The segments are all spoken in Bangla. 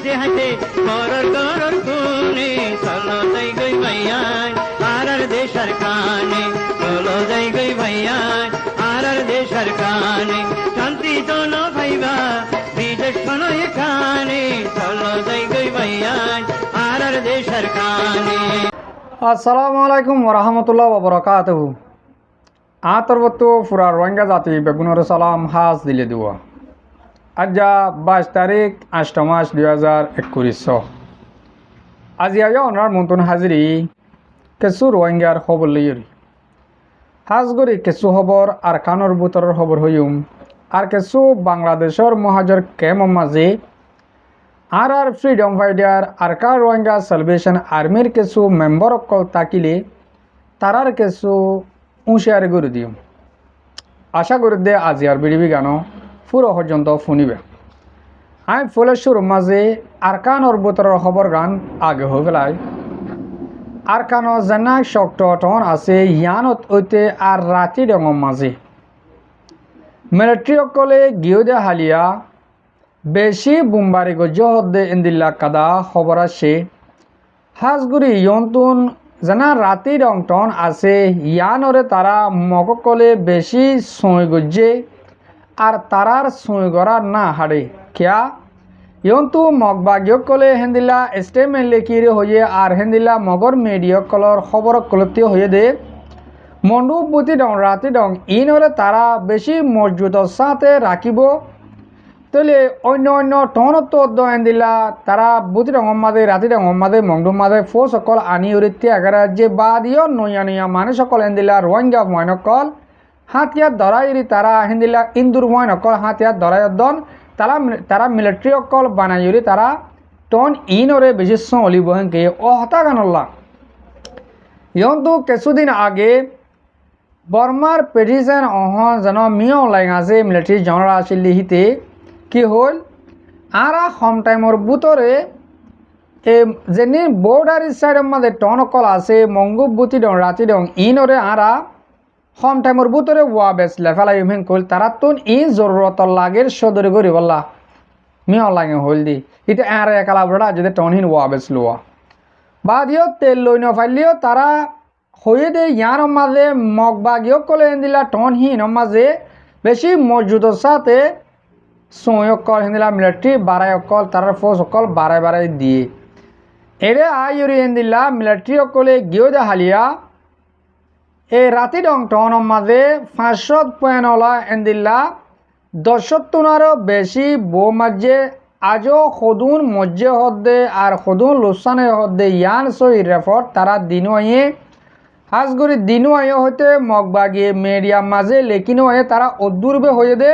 হাসে হাসে করর করর খুনে চলো যাই গই ভাইয়ান আর দেশার কানে চলো যাই গই ভাইয়ান আর দেশার কানে শান্তি চলো ভাইবা বিদেশ শোনো এখানে চলো যাই গই ভাইয়ান আর দেশার কানে। আসসালামু আলাইকুম ওরহমতুল্লাহ ওবরাকাতুহু। আতরবত্তু ফুরা রোহিঙ্গা জাতি বেগুনের সালাম হাজ দিলে দেওয়া। আজ 22 তারিখ 8 মাস 2021। আজি আয়া ওনার মন্তন হাজিরি কিছু রোহিঙ্গার খবর লইরি হাজগরি কিছু খবর আর কানোর বুতরের খবর হইম আর কিছু বাংলাদেশের মহাজর কেম মাঝে আর ফ্রিডম ফাইটার আর কার রোহিঙ্গা সালভেশন আর্মির কিছু মেম্বার অকল তাকিলে তারার কিছু উঁশিয়ার করে দিম। আশা করি দে আজি আর বিড়িবি গানো পুরো পর্যন্ত শুনিবে। আমি ফুলেশ্বর মাঝে আরকানোর বুতরের খবর গান আগে হয়ে গেলাই আরকানো জানা শক্ত টন আছে ইয়ানত ঐতে আর রাতি ডঙর মাঝে মিলিটারি অকলে গিয়ে হালিয়া বেশি বুম্বারি গজ্য হদ্দে ইন্দিল্লা কাদা খবর আছে হাজগুড়ি ইয়ন্তুন জানা রাতি রং টন আছে ইয়ানরে তারা মককলে বেশি সই গজ্জে আর তারার সই গড়ার না হাড়ে কিয়া ইয়ন্তু মগবাগিয়কলে হেন্দিল্লা স্টেটমেন্ট লেখিরে হয়ে আর হেন্দিল্লা মগর মেডিয়কলর খবর কলতি হয়ে দে মন্ডু বুতি ডং রাতি ডং ইনরে তারা বেশি মজবুতর সাথে রাখিব তাহলে অন্য অন্য টনত হেন্দিল্লা তারা বুতি ডঙর মাঝে রাতি ডঙর মাঝে মংডুর মাঝে ফো সকল আনি উড়িতে এগারা যে বাদিও নইয়া নইয়া মানে সকল হেন্দিল্লা রোহিঙ্গা ময়নকল হাতিয়ার ধরাইরি তারা হেন্দিল্লা ইন্দুর ময়নকল হাতিয়ার ধরাইদন তারা মিলিটারি অকল বানাইরি তারা টন ইনরে বেশি অলিব হেঁকে ও হতাগানল্লা ইয়ন্তু কিছুদিন আগে বর্মার পেটিশন অহন যেন মিয় লাইন আছে মিলিটারি জনরা আছিল লিহিতে কি হল আরা হম টাইমর বুতরে যেনি বর্ডার সাইডের মধ্যে টন অকল আছে মঙ্গুব বুতি ডং রাতি ডং ইনরে আরা হম টাইমর বুতরে ওয়া বেস লেফালাই হেন কল তারা তুন ই জরুরত লাগের সদরে করি বললা মিয় লাগে হল দি ইতে আরে একালা বড়া যদি টনহীন ওয়া বেস লোয়া বাদিও তেল লই নফাইলিও তারা হয়ে দে ইয়ার মাঝে মগবাগিও কলে দিলা টনহীন মাঝে বেশি মজুদর সাথে সৈয়কল হিন্দিলা মিলিটারি বাড়াই অকল তার ফোর্স অকল বাড়াই বাড়াই দিয়ে এরে আইরি হিন্দিলা মিলিটারি অকলে গিয়ে দে হালিয়া এই রাতি ডং টন মাঝে 500 পয়েন্টলা এন্দিল্লা 10 বেশি বো মাঝে আজও সদুন মজ্জে হদ্দে আর সদুন লোসানে হদ্দে ইয়ান সই রেফর তারা দিনু আইয়ে হাজগুড়ি দিনু আইয়ে হইতে মগবাগিয়ে মেডিয়া মাঝে লেকিনও আইয়ে তারা অদূরবে হয়ে দে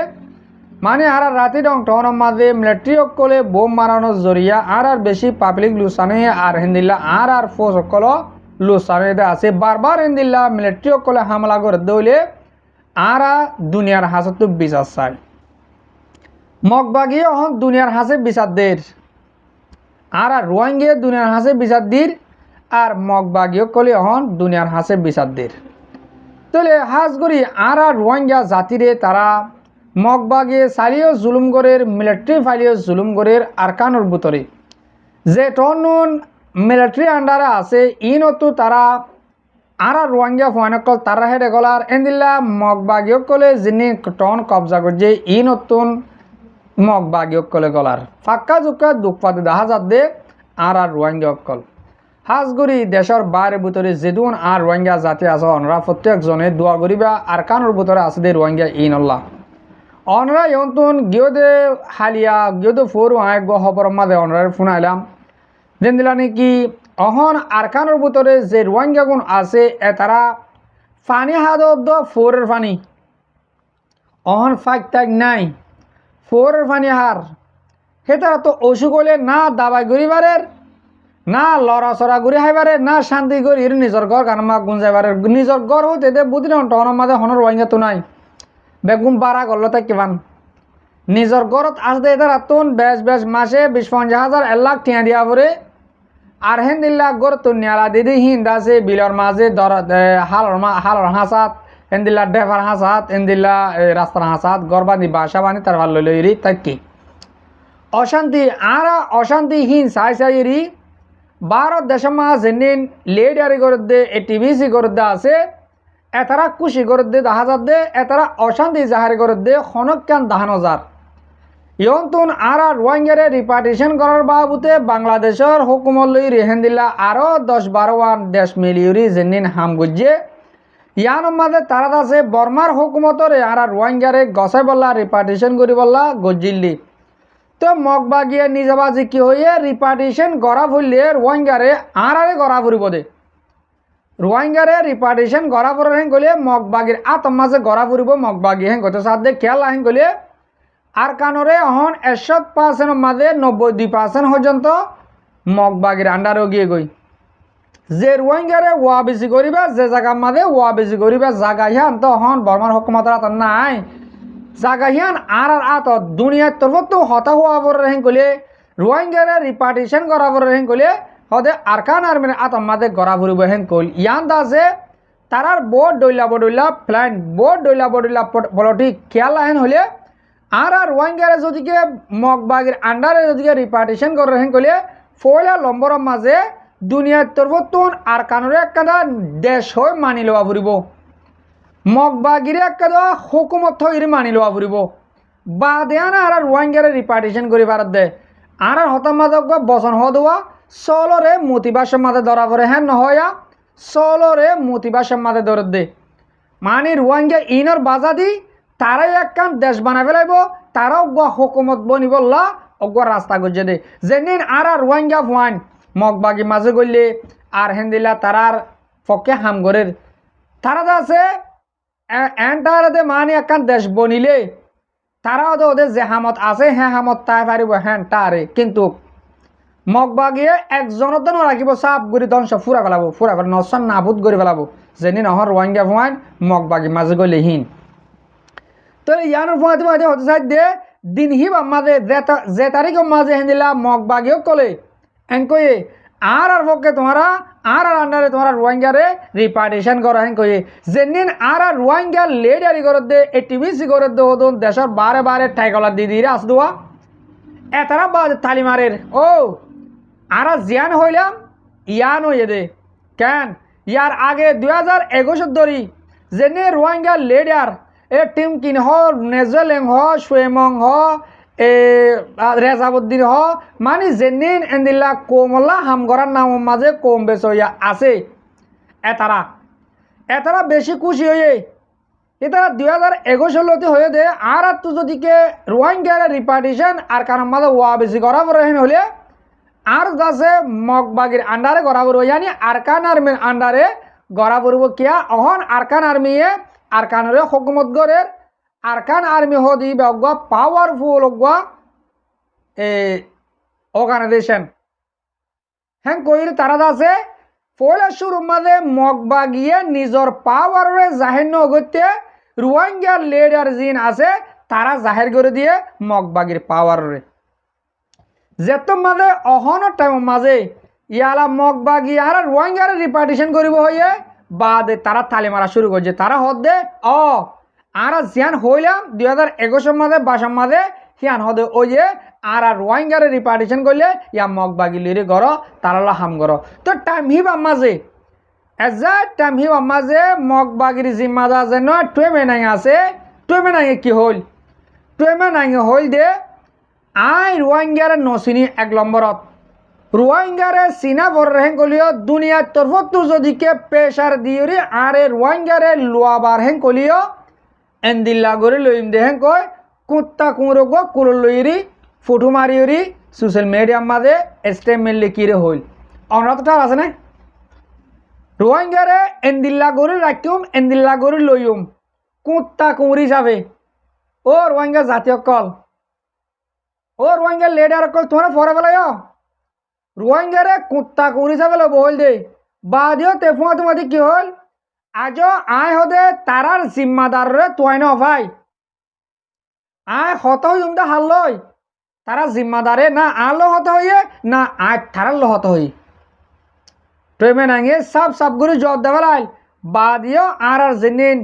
মানে আর রাতি ডং টন মাঝে মিলিটারি অকলে বোম মারানোর জরিয়া আর বেশি পাবলিক লুসানে আর হিন্দিল্লা আর ফোর্স অকল লুসানে আছে বারবার হিন্দিল্লা মিলিটারি অকলে হামলা করে দৌলে আর দুনিয়ার হাসতো বিচার চায় মগবাগিয়ে হন দুনিয়ার হাসে বিচার দের আর রোহিঙ্গিয়ে দুনিয়ার হাসে বিচার দির আর মগবাগিয়ে কলে হন দুনিয়ার হাসে বিচার দের তাহলে হাজগরি আর রোহিঙ্গা জাতিরে তারা মগবাগিয়ে সালিও জুলুমগড়ের মিলিটারি ফাইলিও জুলুমগড়ের আরকানোর বুতরে যে টন মিলিটারি আন্ডারে আছে ইনতো তারা আর রোহিঙ্গা ফয়নকল তারা হেডে গলার এন্দিল্লা মগবাগিয়ে কলে যিনি টন কবজা করছে ই নতুন মগবাগিয়ে কলে গলার ফাক্কা জুক্কা দুঃপাতে দেখা যাত দে আর রোহিঙ্গা অকল হাজগুড়ি দেশের বাইরে ভিতরে যেদুন আর রোহিঙ্গা জাতি আছে অনরা প্রত্যেকজনে দোয়া করিবা আর কানোর ভিতরে আছে দে রোহিঙ্গা ইনল্লা অনরা ইয়ন্তুন গিয়ে হালিয়া গিয়ে ফোরু আয় খবর মাঝে অনরার ফোন আইলাম যেন দিলা নাকি অহন আরকানোর ভিতরে যে রোহিঙ্গা গুণ আছে তারা পানি হাত ফোরের পানি অহন ফাইক তাক নাই ফোরের পানি হার সে তারা তো অসুখ হলে না দাবাই ঘুরিবারের না লড়াচড়া ঘুরি হাইবারে না শান্তি করি নিজের ঘর গানমা গুঞ্জাইবারে নিজের ঘর হইতে দে বুঝলি টহনের মাঝে হনের রোহিঙ্গা তো নাই বেগুন বাড়া করলো তাই কিমান নিজের ঘরত আসতে এদের আতুন বেশ মাসে 20-50 1,00,000 টিয়া দিয়া পরে আর হেন্দিল্লা গর তো নিয়ালা দিদি হিন্দা আছে বিলর মাঝে হালর হাসাত হেন্দিল্লা ডেফার হাসাত হেন্দিল্লা রাস্তার হাসাত গরবানি বাসা বানি তার ভাল লইরি তাই কি অশান্তি আরা অশান্তিহীন সাইরি ভারত দেশের মা যেনিন লেডারি করে দে টিভিসি করে দে আছে এতারা খুশি করে দে দেখা দে এতারা অশান্তি জাহারি করে দে হনকান দাহানো যার ইয়ন্তুন আরা রোহিঙ্গারে রিপার্টিশন করার বাবুতে বাংলাদেশের হুকুমত লই রেহেন দিলা আরও 10-12 দেশ মিলিয়রি যেনিন হাম গুজে ইয়ান মাঝে তারা আছে বর্মার হুকুমতরে আরা রোহিঙ্গারে গছাই বললা রিপার্টিশন করি বললা গজিল্লি তো মগবাগিয়ে নিজবাজি কি হয়ে রিপার্টিশন গড়া ফুললে রোহিঙ্গারে আরে গড়া ফুরিব দে রোহিঙ্গারে রিপার্টিশন গড়া ফুর হেন গলে মগবাগির আতম মাঝে গড়া ফুরিব মগবাগি হেন গত সাথে খেয়াল আহেন গলে আর কানরে অহন 61% মাঝে 92% পর্যন্ত মগবাগির আন্ডারও গিয়ে গই যে রোহিঙ্গারে ওয়া বেশি করিবে যে জায়গার মাঝে ওয়া বেশি করিবে জায়গা হিয়ান তো হন বর্মার হুকুমতরা তো নাই জায়গা হিয়ান আর আত দুনিয়ার তরফ তো হতা হওয়া বড় রেহেন কলে রোহিঙ্গারে রিপার্টিশন করা বড় রেহেন কলে হদে আরকান আর মানে আতম মাঝে গড়া ফুরিব হেন কল ইয়ান দাসে তারার বোর্ড ডইলা প্ল্যান বোর্ড ডইলা পলিটিক খেয়াল আহেন হলে আর রোহিঙ্গারে যদিকে মগবাগির আন্ডারে যদিকে রিপার্টিশন করে রেহেন কলে ফয়লা লম্বরের মাঝে দুনিয়ার তরফতুন আর কানরে একটা দেশ হয়ে মানি লওয়া ফুরিব মগবাগিরে একটা হুকুমত হয়ে মানি লওয়া ফুরিব বা দেয়া না আর রোহিঙ্গারে রিপার্টিশন করি ভারত দে আর হতাম মাঝে বচন হওয়া দেওয়া চলরে মোটিভেশন মাঝে ধরা পড়ে হ্যাঁ নহয়া চলরে মোটিভেশন মাঝে ধরে দে মানে রোহিঙ্গা ইনর বাজা দি তারাই একখান দেশ বানাই ফেলাইব তারাও হুকুমত বনিবল্লা অগুয়া রাস্তা গজে দে যেদিন আর রোহিঙ্গা ফুয়ান মগবাগি মাঝে গড়লে আর হেন্দিলা তারার পক্ষে হামগরের তারা আছে এন্টারতে মানে একখান দেশ বনিলে তারাও তো ওদের যে হামত আছে হ্যাঁ হামত তাই পারিব হ্যাঁ তারে কিন্তু মগবাগিয়ে একজনত রাখিব সাপ গুড়ি ধ্বংস ফুরা ফেলাব নশন নাবুদ করে ফেলাব যেনি নহর রোহিঙ্গা ফুয়ান মগবাগি মাঝে গড়লে হীন তো ইয়ানোর ফুয়াতে মাঝে হতে চাই দে দিন হিব মাঝে যে তারিখ মাঝে হেন্দিলা মগবাগিও কলে এনকয়ে আর পক্ষে তোমারা আর আন্ডারে তোমারা রোহিঙ্গারে রিপার্টিশন করা হেন কয়ে যেদিন আর রোহিঙ্গা লেডারি করে দে টিভিসি করে দে হদন দেশের বারে ঠাইকলা দিদিরে আস দেওয়া এতারা বাদ তালিমারের ও আর জিয়ান হইলাম ইয়ান হয়ে দে কেন ইয়ার আগে 2021 ধরি যেনে রোহিঙ্গা লেডার টিম কিন হ নেজলেং হ সুয়েমং হ রেজাবুদ্দিন হ মানে যেদিন এন্দিল্লা কোমলা হামগরার নাম মাঝে কম বেশ হইয়া আছে এতারা বেশি খুশি হয়ে এতারা 2021 হয়ে দে আর তো যদিকে রোহিঙ্গার রিপার্টিশন আর কারণ মাঝে ওয়া বেশি করা পড়েন হলে আর গাছে মগবাগির আন্ডারে গড়া পড়ব ইয়ানি আরকান আর্মির আন্ডারে গড়া পড়ব কিয়া অহন আরকান আর্মিয়ে আরকানরে হুকুমত গড়ের আরকান আর্মি হদি অগুয়া পাওয়ারফুল অগুয়া অর্গানাইজেশন হ্যাঁ কইর তারা আছে পয়লা শুরু মাঝে মগবাগিয়ে নিজের পাওয়ারে জাহির নগত্যে রোহিঙ্গার লিডার জিন আছে তারা জাহির করে দিয়ে মগবাগির পাওয়ারে যেত মাঝে অহনের টাইম মাঝে ইয়ালা মগবাগি আর রোহিঙ্গার রিপার্টিশন করিব হয়ে বাদে তারা তালি মারা শুরু করছে তারা হদে আর জিয়ান হইলাম 2021 মাঝে 22 মাঝে হিয়ান হদে ওই যে আর রোহিঙ্গারে রিপার্টিশন করলে ইয়া মগবাগি লিরে গড় তারা হাম গড় তো টাইম হিবা মাঝে টাইম হিবা মাঝে মগবাগির জিম্মাদা যেন টুয়েমে নাই আছে টুয়েমে নাই কি হল টুয়েমে নাই হল দে আই রোহিঙ্গারে নচিনি 1 নম্বরত রোহিঙ্গারে চীনা বড় হেন কলিও দুনিয়ার তরফত যদিকে প্রেসার দিয়রি আরে রোহিঙ্গারে লোয়াবার হেন কলিও এন্দিল্লা করে লইম দে হেন কয় কুত্তা কুঁড়ো গো কুড়ো লইরি ফটো মারিয়রি সোশ্যাল মিডিয়ার মাঝে স্টেপ মেললে কিরে হইল অনরাতটা আছে না রোহিঙ্গারে এন্দিল্লা করে রাখিম এন্দিল্লা করে লইম কুত্তা কুঁড়ি যাবে ও রোহিঙ্গা জাতীয় কল ও রোহিঙ্গা লেডার কল তোমরা ফরে বেলায় রোহিঙ্গারে কুত্তা কুঁড়ি যাবে বহল দে বাদিও তেফুয়া তোমাদের কি হল আজ আয় হদে তারার জিম্মাদারে তোয়াই ন ভাই আয় হত হইমদা হাল লই তারা জিম্মাদারে না আলো হত হইয়ে না আয় তারার লো হত হই ট্রেমে নাঙে সব গুলি জব দেওয়াল বাদিও আর জিনিন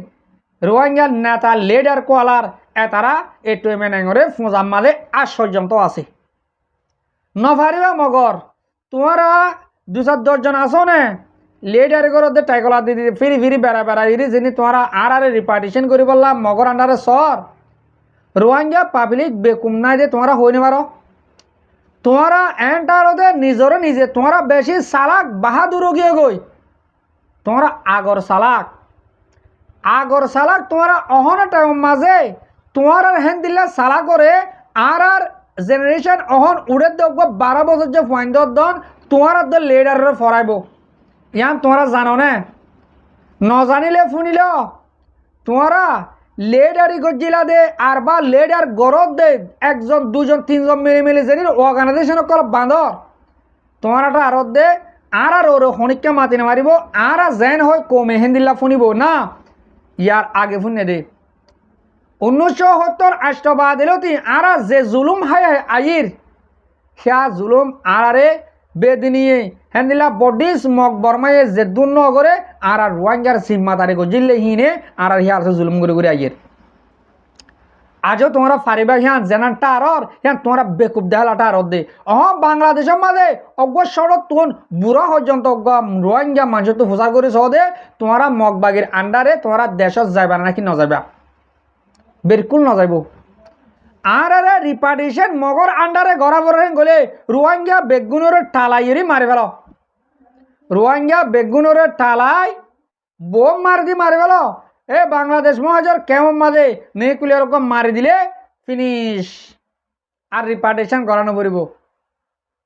রোহিঙ্গা নেতা লিডার কোয়ালার এ তারা এই ট্রেমে নাঙরে ফুজাম মালে আজ পর্যন্ত আছে নফারিবা মগর তোমারা 2-10 আসো নে লেডার করতে টাইকলা দি দি ফিরি ফিরি বেড়া বেড়া ইরি যিনি তোমারা আর রিপার্টিশন করি বললাম মগর আন্ডারে সর রোহিঙ্গা পাবলিক বেকুম নাই যে তোমরা হইনি পারো তোমরা এন্টারতে নিজরে নিজে তোমরা বেশি চালাক বাহাদুর গিয়ে গই তোমরা আগর চালাক তোমরা অহন টাইম মাঝে তোমার হেন দিলে চালা করে আর জেনারেশন অহন উড়ে দেখব 12 বছর যে ফাইন্দ দন তোমার লিডারের ফরাইব ইয়ান তোমরা জানো না নজানিলে শুনিল তোমরা লেডারি গজিলা দে আর বা লেডার গরদ দে 1 2 3 মিলে মিলে জানি অর্গানাইজেশন কল বাঁধর তোমারটা আরত দে আর ওর হনিককে মাতি না মারিব আর জেন হয় কমে হেন্দিল্লা শুনিব না ইয়ার আগে শুনে দে 1970 আষ্টবাদিলতি আর যে জুলুম হায় আইর সেয়া জুলুম আরে বেদিনিয়ে হেন্দিলা বডিস মগ বর্মায়ে যে দুন করে আর রোহিঙ্গার সিম্মা তারে গজিলে হিনে আর হিয়ার জুলুম করে করে আইর আজও তোমরা ফারিবা হিয়ান জেনানটা আর হিয়ান তোমরা বেকুব দেহালাটা আর দে বাংলাদেশের মাঝে অগ্রসর তুন বুড়া পর্যন্ত রোহিঙ্গা মানুষ তো প্রচার করে সদে তোমরা মগবাগির আন্ডারে তোমরা দেশত যাইবা নাকি নযাইবা বিলকুল নযাইব আর রিপার্টিশন মগর আন্ডারে গড়া বড় গলে রোহিঙ্গা বেগুনের টালাইয়েরই মারি ফেল রোহিঙ্গা বেগুনের টালাই বোম মারি ফেল এ বাংলাদেশ মহাজর কেমন মাঝে নেকুলি এরকম মারি দিলে ফিনিশ আর রিপার্টিশন করানো পড়ব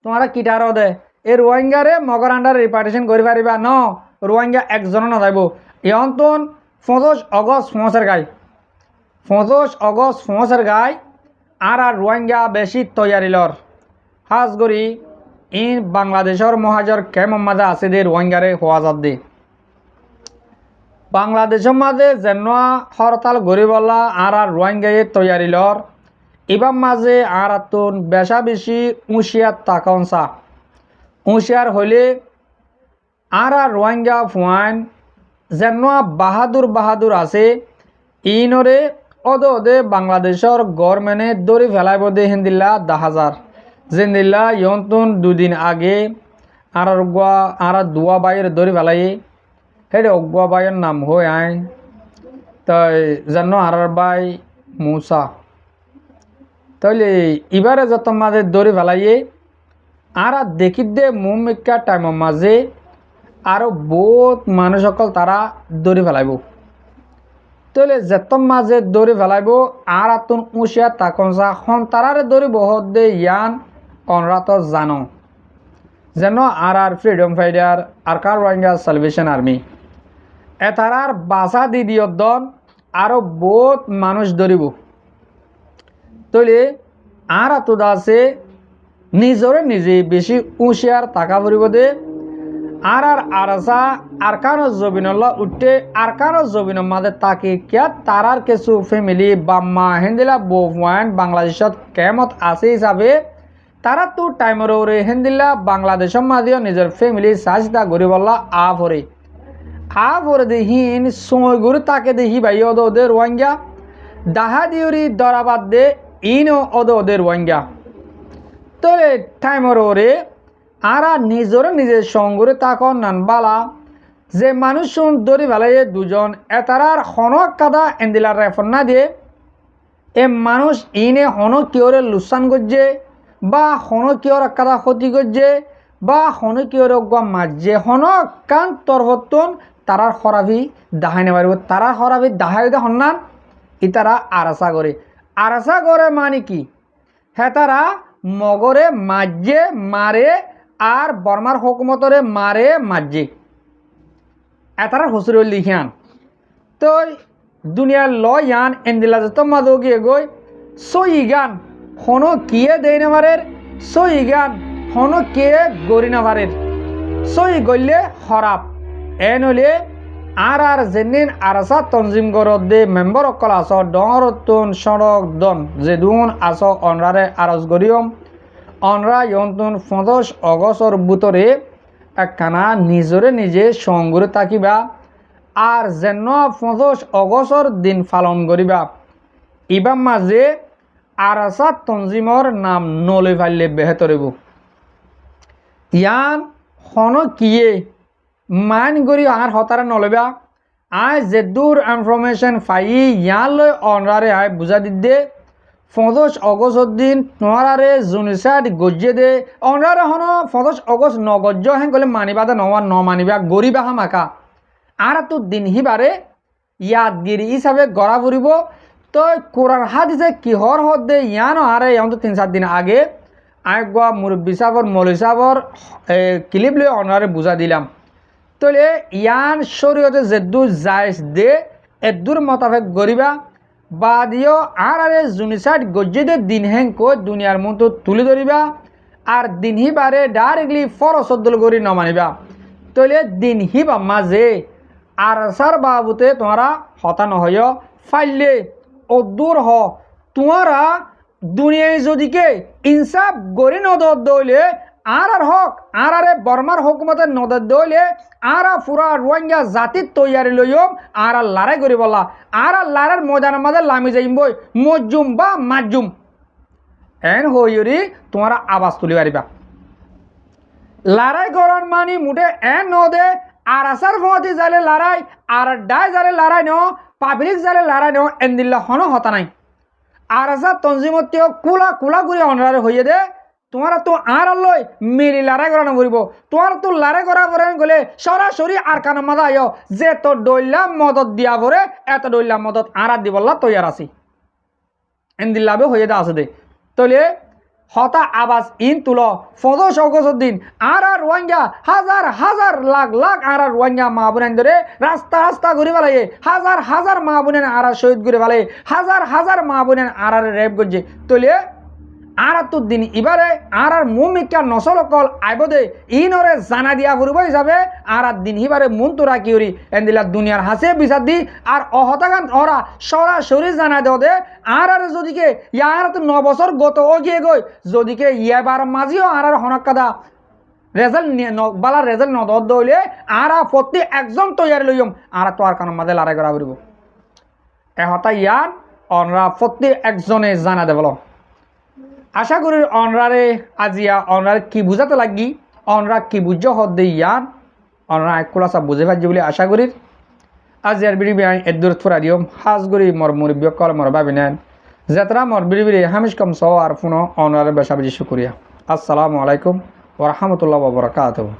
তোমরা কিটার দে এই রোহিঙ্গারে মগর আন্ডারে রিপার্টিশন করে পারিবা ন রোহিঙ্গা একজনও নযাইব ইয়ন্তন 25 অগস্ট ফসের গাই 25 অগস্ট ফসের গাই আর রোহিঙ্গা বেশি তৈয়ারিলর হাজ করি ইন বাংলাদেশের মহাজর কেমন মাঝে আছে দে রোহিঙ্গারে হওয়া যাত দে বাংলাদেশের মাঝে যেন হরতাল গরিবল্লা আর রোহিঙ্গায়ে তৈয়ারিলর এবার মাঝে আর তুন বেশা বেশি উঁশিয়ার তাকাউনসা উঁশিয়ার হইলে আর রোহিঙ্গা ফুয়াইন যেন বাহাদুর আছে ইনরে অদে বাংলাদেশের গভর্নমেন্টে দৌড়ি ফেলাইব দে হিন্দিল্লা 10,000 জিন্দিল্লা ইয়ন্তন 2 দিন আগে আর দুয়া বাইয়ের দৌড়ি ফেলাই হেডে অগুয়া বাইয়ের নাম হয়ে আয় তাই যেন আর বাই মুসা তাইলে এবারে যত মাঝে দৌড়ি ফেলাইয়ে আর দেখি দে মুমিকা টাইমের মাঝে আরো বহুত মানুষ সকল তারা দৌড়ি ফেলাইব তাহলে যেত মাঝে দৌড়ি ফেলাইব আর তুন উঁচিয়া তাকনসা সন্তারারে দৌড়ি বহুত দে ইয়ান অনরাত জানো যেন আর ফ্রিডম ফাইটার আর কার রোহিঙ্গা সালভেশন আর্মি এতারার বাসা দি দিয় দন আরো বহুত মানুষ দৌড়িব তাহলে আর তো আছে নিজরে নিজে বেশি উঁচিয়ার টাকা পড়িব দে আর আরসা আরকানো জবিনল্লা উঠে আরকানো জবিনের মাঝে তাকে কিয়া তারার কিছু ফ্যামিলি বাম্মা হেন্দিলা বোয়ান বাংলাদেশত কেমত আছে হিসাবে তারা তো টাইমের ওরে হেন্দিলা বাংলাদেশের মাঝেও নিজের ফ্যামিলি সাজদা গরিবল্লা আফরে দেহিন সময় গুরু তাকে দেখি ভাই ওদের রোহিঙ্গা দাহা দিউরি দরাবাদ দে ইনও ওদের রোহিঙ্গা তোরে টাইমের ওরে আর নিজরে নিজের সঙ্গরে তাকন নানবালা যে মানুষ দরি ফেলাই দুজন এতারার হনক কাদা এন্দিলার রেফন না দিয়ে এ মানুষ ইনে হন কিয়রে লুসান করছে বা হন কিয়র কাদা ক্ষতি করছে বা হন কিয়র মাঝে হন কান তরহতন তারার হরাভি দাহাই নেবার তারার হরাভি দাহাই দে হন্নান ইতারা আরাসা করে মানে কি হ্যাঁ তারা মগরে মাঝে মারে আর বর্মার হুকুমতরে মারে মাঝে এতারা হুসুর লিখিয়ান তো দুনিয়ার ল ইয়ান এন্দিলা যত মাদো গিয়ে গই সই গান হনো কিয়ে দেই না মারের সই গান হনো কে গড়ি না মারের সই গইলে হরাপ এ নইলে আর যেদিন আরাসা তঞ্জিম গরত দে মেম্বার অকল আস ডরতুন সড়ক দন যে দুন আস অনরারে আরজ গরিয়ম অনরা ইয়ন্তন 25 অগস্টর বুতরে একখানা নিজরে নিজে সংগরে থাকিবা আর যেন 25 অগস্টর দিন পালন করিবা ইবার মাঝে আরাসা তঞ্জিমর নাম নলে ফাইলে বেহতরিব ইয়ান হন কিয়ে মান করি আর হতারা নলবা আই যেদুর ইনফরমেশন পাই ইয়ান লই অনরারে আই বুঝা দিদে 5 অগস্ট দিন তোমারারে জুনিসাইড গজ্জে দে অনরারে হন 5 অগস্ট নগজ্জ হেন গলে মানিবাদা নওয়া ন মানিবা গরিবা হামাকা আর তো দিন হিবারে ইয়াদগিরি হিসাবে গড়া ফুরিব তো কোরআন হাদিসে কিহর হদ্দে ইয়ানো আরে এখন তো 3-4 দিন আগে আরেকবা মুরব্বী সাহর মৌলী সাহর ক্লিপ লই অনারে বুঝা দিলাম তাহলে ইয়ান শরীয়তে যেদুর জায়েজ দে এদুর মোতাবেক গরিবা বা দিও আর আরে জুনিসাইড গজ্জিদের দিন হেং কই দুনিয়ার মতো তুলে ধরিবা আর দিন হিবারে ডাইরেক্টলি ফরসদ্দল গরি নমানিবা তাহলে দিন হিবা মাঝে আর সার বাবুতে তোমরা হতা নহয় ফাইলে অদূর হ তোমরা দুনিয়ায় যদিকে ইনসাফ গড়ি নদর দইলে আর হক আর আরে বর্মার হুকুমতের নদর দইলে আর পুরা রোহিঙ্গা জাতির তৈয়ারি লইম আর লড়াই করি বলা আর লড়ার ময়দানের মাঝে লামি যাইম বই মজ্জুম বা মাজুম এন হইরি তোমরা আওয়াজ তুলি পারিবা লড়াই করার মানি মুঠে এন নদে আর আসার ফতি জালে লড়াই আর ডাই জালে লড়াই ন পাবলিক জালে লড়াই ন এন্দিল্লা হন হতা নাই আর আসার তঞ্জিমতীয় কুলা কুলা করে অনারে হইয়ে দে তোমার তো আর লই মিলি লড়াই করা নকরিব তোমার তো লড়াই করা পরে গলে সরাসরি আর কানা মাদা আয় যে তো ডইলা মদত দিয়া পরে এত ডইলা মদত আর দিবল্লা তৈয়ার আছি এন্দিল্লাবে হইয়ে দে আছে দে তলে হতা আবাস ইন তুল 5 অগস্ট দিন আর রোহিঙ্গা হাজার হাজার লাখ লাখ আর রোহিঙ্গা মা বোনেন ধরে রাস্তা রাস্তা ঘুরে বেড়াই হাজার হাজার মা বোনেন আর শহীদ ঘুরে বেড়াই হাজার হাজার মা বোনেন আর রেপ গজ্জে তলে আর তো দিন এবারে আর মুমিকা নসলকল আইবদে ইনরে জানা দিয়া ফুরব হিসাবে আর দিন হিবারে মন তোরা কি হরি এন্দিলা দুনিয়ার হাসে বিচার দি আর অহতাগান ওরা সরাসরি জানা দেও দে আর যদিকে ইয়ার তো 9 বছর গত গিয়ে গই যদিকে ইয়াবার মাঝিও আর হনকাদা রেজাল্ট বালা রেজাল্ট নদর দইলে আর প্রতি একজন তৈয়ারি লইম আর তো আর কারণ মাঝে লড়াই করা ফুরব এহতা ইয়ার অনরা প্রতি একজনে জানা দেবল আশা করি অনরারে আজিয়া অনরারে কি বুঝাতে লাগি অনরা কি বুঝ হদ্দে ইয়ান অনরা এক খোলাসা বুঝে পাচ্ছি বলে আশা করি আজিয়ার বিড়ি বিড়ি এদুর থোড়া দিও হাজ করি মর মুরব্বী কল মর ভাবি নেন যাত্রা মর বিড়ি বিড়ি হামিশ কম সহ আর ফোন অনরারে বেশা বেশি শুক্রিয়া আসসালামু আলাইকুম ওয়া রাহমাতুল্লাহি ওয়া বারাকাতুহু।